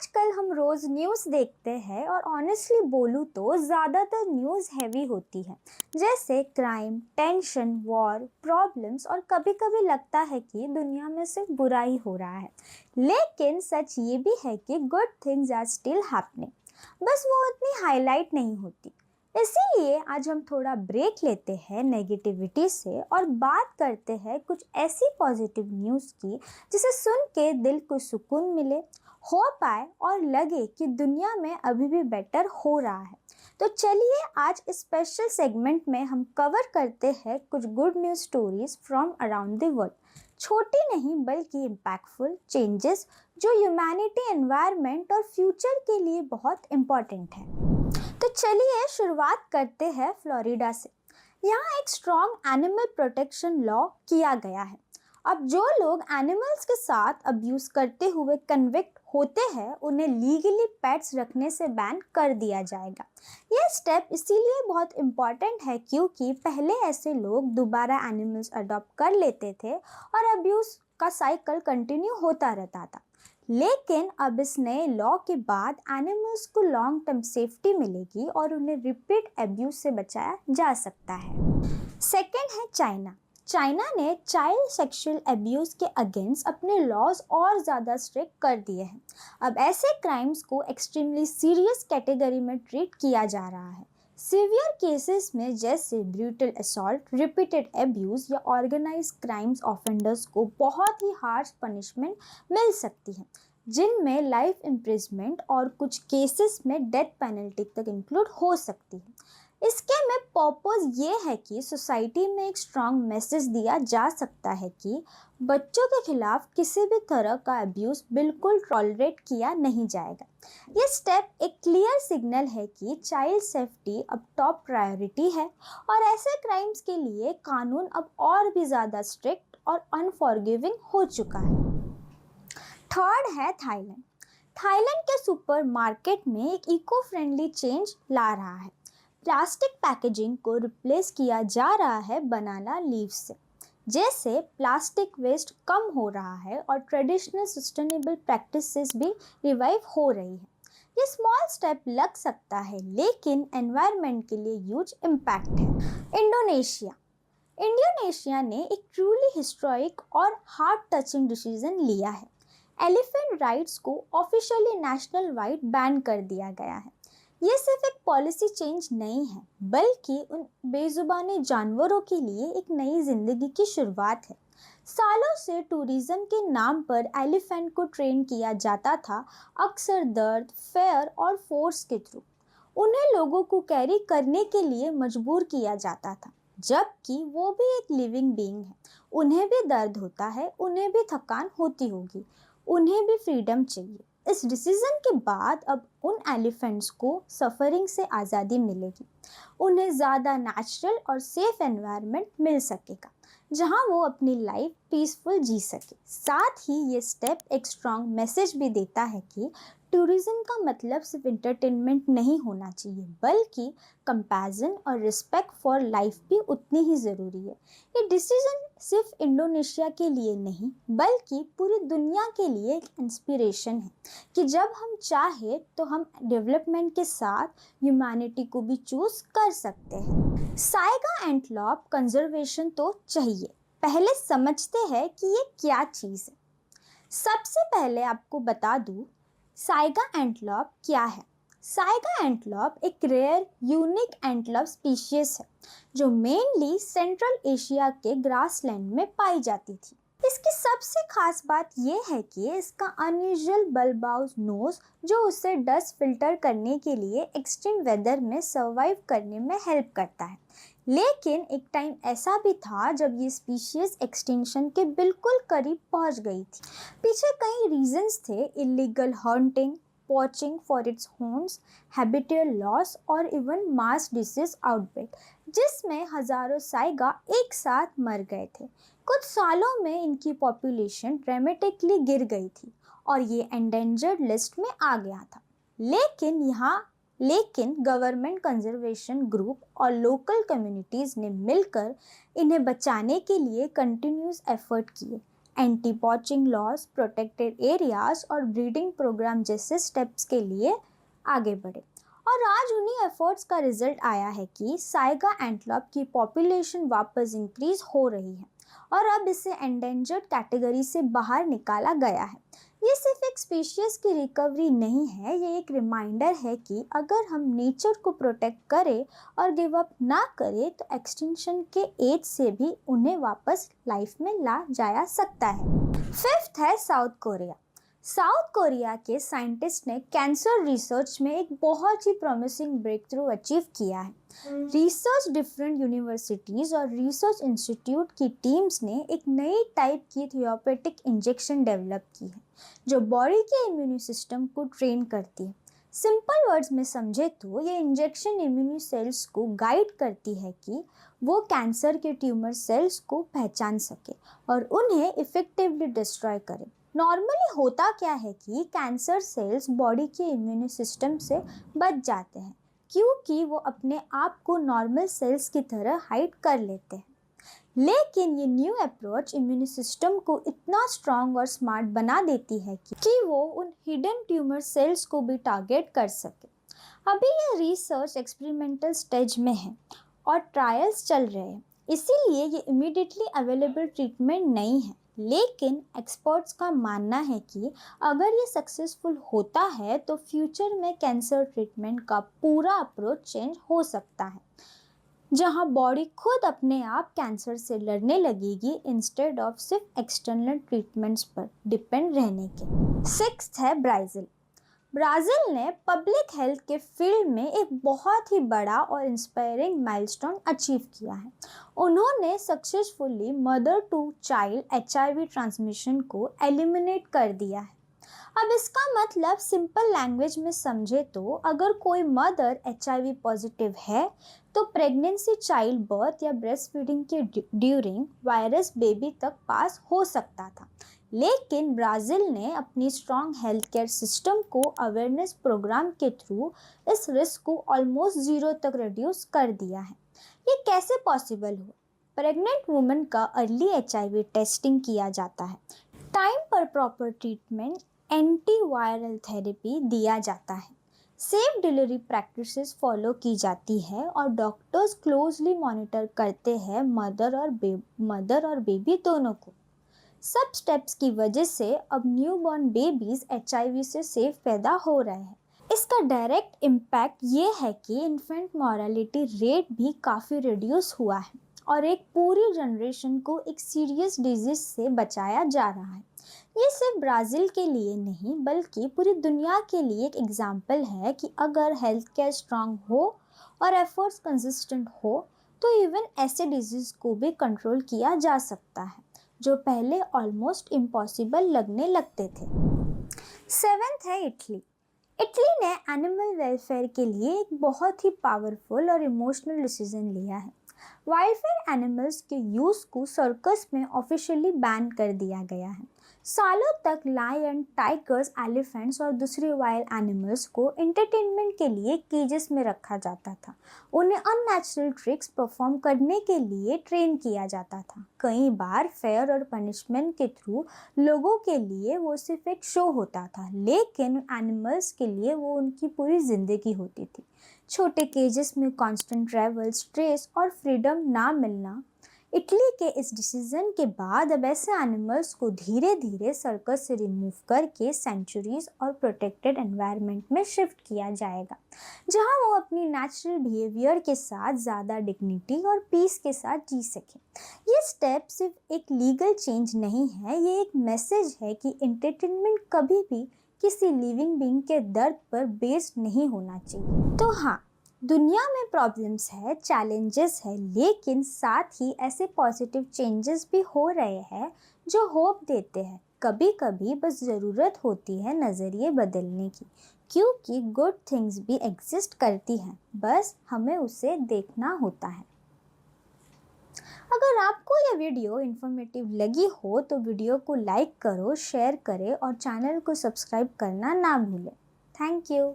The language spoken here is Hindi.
आजकल हम रोज न्यूज़ देखते हैं और ऑनेस्टली बोलूँ तो ज़्यादातर न्यूज़ हैवी होती है। जैसे क्राइम, टेंशन, वॉर, प्रॉब्लम्स और कभी-कभी लगता है कि दुनिया में सिर्फ बुरा ही हो रहा है। लेकिन सच ये भी है कि good things are still happening, बस वो उतनी हाईलाइट नहीं होती। इसीलिए आज हम थोड़ा ब्रेक लेते हैं नेगेटिविटी से और बात करते हैं कुछ ऐसी पॉजिटिव न्यूज़ की जिसे सुन के दिल को सुकून मिले, हो पाए और लगे कि दुनिया में अभी भी बेटर हो रहा है। तो चलिए आज इस स्पेशल सेगमेंट में हम कवर करते हैं कुछ good news stories from around the world. छोटी नहीं बल्कि इम्पैक्टफुल चेंजेस जो ह्यूमैनिटी, एनवायरनमेंट और फ्यूचर के लिए बहुत इम्पॉर्टेंट है। तो चलिए शुरुआत करते हैं फ्लोरिडा से। यहाँ एक स्ट्रॉन्ग एनिमल प्रोटेक्शन लॉ किया गया है। अब जो लोग एनिमल्स के साथ अब्यूज करते हुए कन्विक्ट होते हैं उन्हें लीगली पेट्स रखने से बैन कर दिया जाएगा। यह स्टेप इसीलिए बहुत इम्पॉर्टेंट है क्योंकि पहले ऐसे लोग दोबारा एनिमल्स अडॉप्ट कर लेते थे और अब्यूज का साइकिल कंटिन्यू होता रहता था। लेकिन अब इस नए लॉ के बाद एनिमल्स को लॉन्ग टर्म सेफ्टी मिलेगी और उन्हें रिपीट अब्यूज से बचाया जा सकता है। सेकेंड है चाइना। चाइना ने चाइल्ड सेक्सुअल अब्यूज के अगेंस्ट अपने लॉज और ज़्यादा स्ट्रिक्ट कर दिए हैं। अब ऐसे क्राइम्स को एक्सट्रीमली सीरियस कैटेगरी में ट्रीट किया जा रहा है। सीवियर केसेस में जैसे ब्रूटल असॉल्ट, रिपीटेड अब्यूज या ऑर्गेनाइज क्राइम्स ऑफेंडर्स को बहुत ही हार्श पनिशमेंट मिल सकती है, जिनमें लाइफ इम्प्रिजमेंट और कुछ केसेस में डेथ पेनल्टी तक इंक्लूड हो सकती है। इसके में पर्पस ये है कि सोसाइटी में एक स्ट्रॉन्ग मैसेज दिया जा सकता है कि बच्चों के खिलाफ किसी भी तरह का अब्यूज़ बिल्कुल टॉलरेट किया नहीं जाएगा। ये स्टेप एक क्लियर सिग्नल है कि चाइल्ड सेफ्टी अब टॉप प्रायोरिटी है और ऐसे क्राइम्स के लिए कानून अब और भी ज़्यादा स्ट्रिक्ट और अनफॉरगिविंग हो चुका है। थर्ड है थाईलैंड। थाईलैंड के सुपरमार्केट में एक इको फ्रेंडली चेंज ला रहा है। प्लास्टिक पैकेजिंग को रिप्लेस किया जा रहा है बनाना लीव्स से। जैसे प्लास्टिक वेस्ट कम हो रहा है और ट्रेडिशनल सस्टेनेबल प्रैक्टिसेस भी रिवाइव हो रही है। ये स्मॉल स्टेप लग सकता है लेकिन एनवायरनमेंट के लिए ह्यूज इम्पैक्ट है। इंडोनेशिया ने एक ट्रूली हिस्टोरिक और हार्ट टचिंग डिसीजन लिया है। एलिफेंट राइट्स को ऑफिशियली नेशनल वाइड बैन कर दिया गया है। ये सिर्फ एक पॉलिसी चेंज नहीं है बल्कि उन बेजुबानी जानवरों के लिए एक नई जिंदगी की शुरुआत है। सालों से टूरिज्म के नाम पर एलिफेंट को ट्रेन किया जाता था, अक्सर दर्द, फेयर और फोर्स के थ्रू। उन्हें लोगों को कैरी करने के लिए मजबूर किया जाता था, जबकि वो भी एक लिविंग बीइंग है। उन्हें भी दर्द होता है, उन्हें भी थकान होती होगी, उन्हें भी फ्रीडम चाहिए। इस डिसीजन के बाद अब उन एलिफेंट्स को सफरिंग से आज़ादी मिलेगी। उन्हें ज़्यादा नेचुरल और सेफ एनवायरनमेंट मिल सकेगा जहां वो अपनी लाइफ पीसफुल जी सके। साथ ही ये स्टेप एक स्ट्रॉन्ग मैसेज भी देता है कि टूरिज्म का मतलब सिर्फ एंटरटेनमेंट नहीं होना चाहिए बल्कि कंपैशन और रिस्पेक्ट फॉर लाइफ भी उतनी ही ज़रूरी है। ये डिसीजन सिर्फ इंडोनेशिया के लिए नहीं बल्कि पूरी दुनिया के लिए एक इंस्पिरेशन है कि जब हम चाहे तो हम डेवलपमेंट के साथ ह्यूमैनिटी को भी चूज कर सकते हैं। साइगा एंटलॉप कंजर्वेशन तो चाहिए। पहले समझते हैं कि ये क्या चीज़ है। सबसे पहले आपको बता दूं साइगा एंटलॉप क्या है। साइगा एंटलॉप एक रेयर यूनिक एंटलॉप स्पीशीज है जो मेनली सेंट्रल एशिया के ग्रासलैंड में पाई जाती थी। इसकी सबसे खास बात यह है कि इसका अनयूजुअल बल्बाउज नोज जो उसे डस्ट फिल्टर करने के लिए एक्सट्रीम वेदर में सर्वाइव करने में हेल्प करता है। लेकिन एक टाइम ऐसा भी था जब ये स्पीशीज एक्सटिंक्शन के बिल्कुल करीब पहुंच गई थी। पीछे कई रीजंस थे, illegal hunting, poaching for its homes, habitat loss और इवन मास डिसीज आउटब्रेक जिसमें हजारों साइगा एक साथ मर गए थे। कुछ सालों में इनकी पॉपुलेशन ड्रामेटिकली गिर गई थी और ये एंडेंजर्ड लिस्ट में आ गया था। लेकिन गवर्नमेंट कंजर्वेशन ग्रुप और लोकल कम्युनिटीज़ ने मिलकर इन्हें बचाने के लिए कंटिन्यूस एफर्ट किए। Anti poaching laws, protected areas और ब्रीडिंग प्रोग्राम जैसे स्टेप्स के लिए आगे बढ़े। और आज उन्हीं एफर्ट्स का रिजल्ट आया है कि साइगा एंटलॉप की पॉपुलेशन वापस इंक्रीज हो रही है और अब इसे एंडेंजर्ड कैटेगरी से बाहर निकाला गया है। ये सिर्फ एक स्पीशीज की रिकवरी नहीं है, ये एक रिमाइंडर है कि अगर हम नेचर को प्रोटेक्ट करें और गिव अप ना करें तो एक्सटिंक्शन के एज से भी उन्हें वापस लाइफ में ला जाया सकता है। फिफ्थ है साउथ कोरिया। साउथ कोरिया के साइंटिस्ट ने कैंसर रिसर्च में एक बहुत ही प्रॉमिसिंग ब्रेक थ्रू अचीव किया है। रिसर्च डिफरेंट यूनिवर्सिटीज़ और रिसर्च इंस्टीट्यूट की टीम्स ने एक नई टाइप की थेराप्यूटिक इंजेक्शन डेवलप की है जो बॉडी के इम्यून सिस्टम को ट्रेन करती है। सिंपल वर्ड्स में समझे तो ये इंजेक्शन इम्यून सेल्स को गाइड करती है कि वो कैंसर के ट्यूमर सेल्स को पहचान सके और उन्हें इफेक्टिवली डिस्ट्रॉय करे। नॉर्मली होता क्या है कि कैंसर सेल्स बॉडी के इम्यून सिस्टम से बच जाते हैं क्योंकि वो अपने आप को नॉर्मल सेल्स की तरह हाइड कर लेते हैं। लेकिन ये न्यू अप्रोच इम्यून सिस्टम को इतना स्ट्रांग और स्मार्ट बना देती है कि वो उन हिडन ट्यूमर सेल्स को भी टारगेट कर सके। अभी ये रिसर्च एक्सपेरिमेंटल स्टेज में है और ट्रायल्स चल रहे हैं, इसीलिए ये इमीडिएटली अवेलेबल ट्रीटमेंट नहीं है। लेकिन एक्सपर्ट्स का मानना है कि अगर ये सक्सेसफुल होता है तो फ्यूचर में कैंसर ट्रीटमेंट का पूरा अप्रोच चेंज हो सकता है, जहां बॉडी खुद अपने आप कैंसर से लड़ने लगेगी इंस्टेड ऑफ सिर्फ एक्सटर्नल ट्रीटमेंट्स पर डिपेंड रहने के। सिक्स्थ है ब्राज़ील। ब्राज़ील ने पब्लिक हेल्थ के फील्ड में एक बहुत ही बड़ा और इंस्पायरिंग माइलस्टोन अचीव किया है। उन्होंने successfully mother to child HIV transmission को एलिमिनेट कर दिया है। अब इसका मतलब सिंपल लैंग्वेज में समझे तो अगर कोई मदर HIV पॉजिटिव है तो प्रेगनेंसी, चाइल्ड बर्थ या ब्रेस्ट फीडिंग के ड्यूरिंग वायरस बेबी तक पास हो सकता था। लेकिन ब्राज़ील ने अपनी स्ट्रॉन्ग हेल्थ केयर सिस्टम को अवेयरनेस प्रोग्राम के थ्रू इस रिस्क को ऑलमोस्ट ज़ीरो तक रिड्यूस कर दिया है। ये कैसे पॉसिबल हुआ? प्रेग्नेंट वुमेन का अर्ली HIV टेस्टिंग किया जाता है, टाइम पर प्रॉपर ट्रीटमेंट, एंटीवायरल थेरेपी दिया जाता है, सेफ डिलीवरी प्रैक्टिसेस फॉलो की जाती है और डॉक्टर्स क्लोजली मॉनिटर करते हैं मदर और बेबी दोनों को। सब स्टेप्स की वजह से अब न्यूबॉर्न बेबीज HIV से सेफ पैदा हो रहे हैं। इसका डायरेक्ट इम्पैक्ट ये है कि इन्फेंट मॉर्टेलिटी रेट भी काफ़ी रिड्यूस हुआ है और एक पूरी जनरेशन को एक सीरियस डिजीज से बचाया जा रहा है। ये सिर्फ ब्राज़ील के लिए नहीं बल्कि पूरी दुनिया के लिए एक एग्जाम्पल है कि अगर हेल्थ केयर स्ट्रांग हो और एफर्ट्स कंसिस्टेंट हो तो इवन ऐसे डिजीज़ को भी कंट्रोल किया जा सकता है जो पहले ऑलमोस्ट इम्पॉसिबल लगने लगते थे। सेवेंथ है इटली। इटली ने एनिमल वेलफेयर के लिए एक बहुत ही पावरफुल और इमोशनल डिसीजन लिया है। वाइल्ड एनिमल्स के यूज़ को सर्कस में ऑफिशियली बैन कर दिया गया है। सालों तक लायन, टाइगर्स, एलिफेंट्स और दूसरे वाइल्ड एनिमल्स को एंटरटेनमेंट के लिए केजेस में रखा जाता था। उन्हें अननेचुरल ट्रिक्स परफॉर्म करने के लिए ट्रेन किया जाता था। कई बार फेयर और पनिशमेंट के थ्रू लोगों के लिए वो सिर्फ एक शो होता था, लेकिन एनिमल्स के लिए वो उनकी पूरी ज़िंदगी होती थी। छोटे केजेस में कांस्टेंट ट्रैवल, स्ट्रेस और फ्रीडम ना मिलना। इटली के इस डिसीजन के बाद अब ऐसे एनिमल्स को धीरे धीरे सर्कस से रिमूव करके सेंचुरीज और प्रोटेक्टेड एनवायरनमेंट में शिफ्ट किया जाएगा, जहां वो अपनी नेचुरल बिहेवियर के साथ ज़्यादा डिग्निटी और पीस के साथ जी सकें। ये स्टेप सिर्फ एक लीगल चेंज नहीं है, ये एक मैसेज है कि एंटरटेनमेंट कभी भी किसी लिविंग बीइंग के दर्द पर बेस्ड नहीं होना चाहिए। तो हाँ, दुनिया में प्रॉब्लम्स है, चैलेंजेस है, लेकिन साथ ही ऐसे पॉजिटिव चेंजेस भी हो रहे हैं जो होप देते हैं। कभी कभी बस ज़रूरत होती है नज़रिए बदलने की, क्योंकि गुड थिंग्स भी एग्जिस्ट करती हैं, बस हमें उसे देखना होता है। अगर आपको यह वीडियो इन्फॉर्मेटिव लगी हो तो वीडियो को लाइक करो, शेयर करें और चैनल को सब्सक्राइब करना ना भूलें। Thank you.